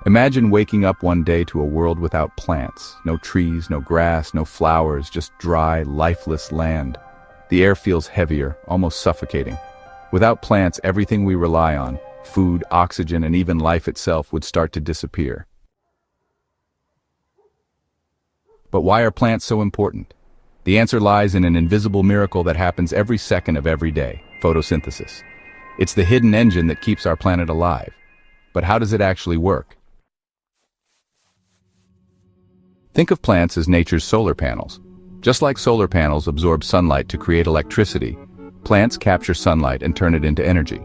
Imagine waking up one day to a world without plants, no trees, no grass, no flowers, just dry, lifeless land. The air feels heavier, almost suffocating. Without plants, everything we rely on, food, oxygen, and even life itself would start to disappear. But why are plants so important? The answer lies in an invisible miracle that happens every second of every day: photosynthesis. It's the hidden engine that keeps our planet alive. But how does it actually work? Think of plants as nature's solar panels. Just like solar panels absorb sunlight to create electricity, plants capture sunlight and turn it into energy.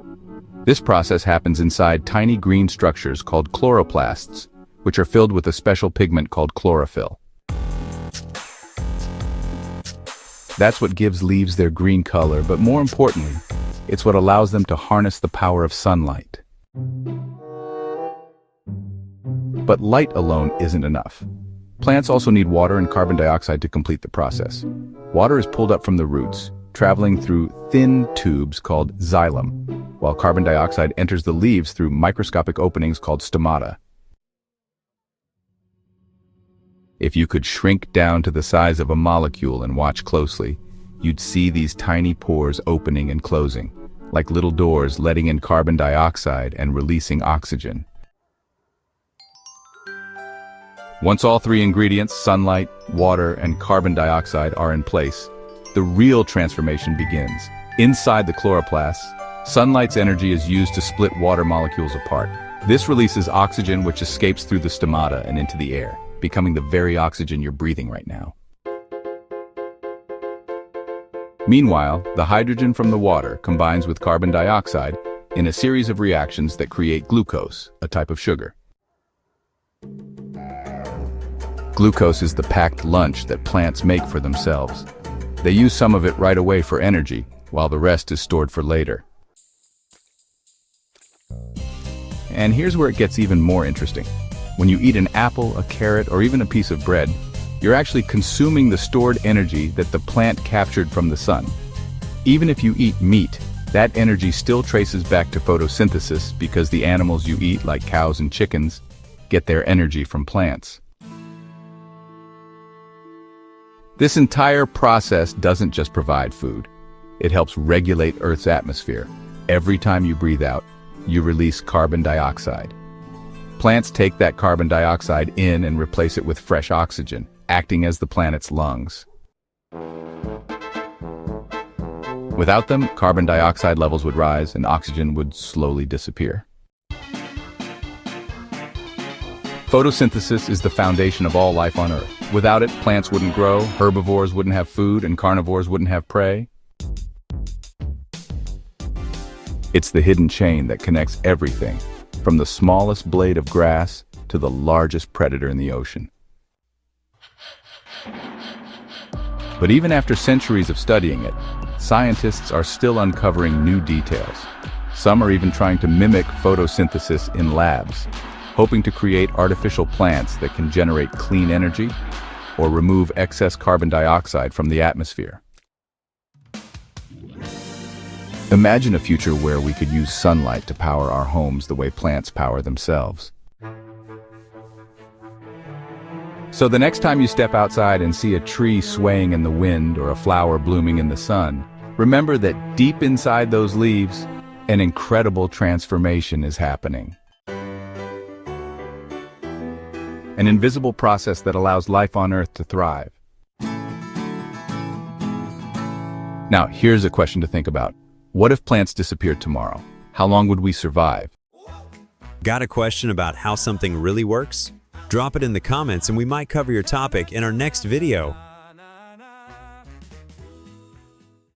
This process happens inside tiny green structures called chloroplasts, which are filled with a special pigment called chlorophyll. That's what gives leaves their green color, but more importantly, it's what allows them to harness the power of sunlight. But light alone isn't enough. Plants also need water and carbon dioxide to complete the process. Water is pulled up from the roots, traveling through thin tubes called xylem, while carbon dioxide enters the leaves through microscopic openings called stomata. If you could shrink down to the size of a molecule and watch closely, you'd see these tiny pores opening and closing, like little doors letting in carbon dioxide and releasing oxygen. Once all three ingredients, sunlight, water, and carbon dioxide, are in place, the real transformation begins. Inside the chloroplasts, sunlight's energy is used to split water molecules apart. This releases oxygen, which escapes through the stomata and into the air, becoming the very oxygen you're breathing right now. Meanwhile, the hydrogen from the water combines with carbon dioxide in a series of reactions that create glucose, a type of sugar. Glucose is the packed lunch that plants make for themselves. They use some of it right away for energy, while the rest is stored for later. And here's where it gets even more interesting. When you eat an apple, a carrot, or even a piece of bread, you're actually consuming the stored energy that the plant captured from the sun. Even if you eat meat, that energy still traces back to photosynthesis because the animals you eat, like cows and chickens, get their energy from plants. This entire process doesn't just provide food. It helps regulate Earth's atmosphere. Every time you breathe out, you release carbon dioxide. Plants take that carbon dioxide in and replace it with fresh oxygen, acting as the planet's lungs. Without them, carbon dioxide levels would rise and oxygen would slowly disappear. Photosynthesis is the foundation of all life on Earth. Without it, plants wouldn't grow, herbivores wouldn't have food, and carnivores wouldn't have prey. It's the hidden chain that connects everything, from the smallest blade of grass to the largest predator in the ocean. But even after centuries of studying it, scientists are still uncovering new details. Some are even trying to mimic photosynthesis in labs, hoping to create artificial plants that can generate clean energy or remove excess carbon dioxide from the atmosphere. Imagine a future where we could use sunlight to power our homes the way plants power themselves. So the next time you step outside and see a tree swaying in the wind or a flower blooming in the sun, remember that deep inside those leaves, an incredible transformation is happening. An invisible process that allows life on Earth to thrive. Now, here's a question to think about. What if plants disappeared tomorrow? How long would we survive? Got a question about how something really works? Drop it in the comments and we might cover your topic in our next video.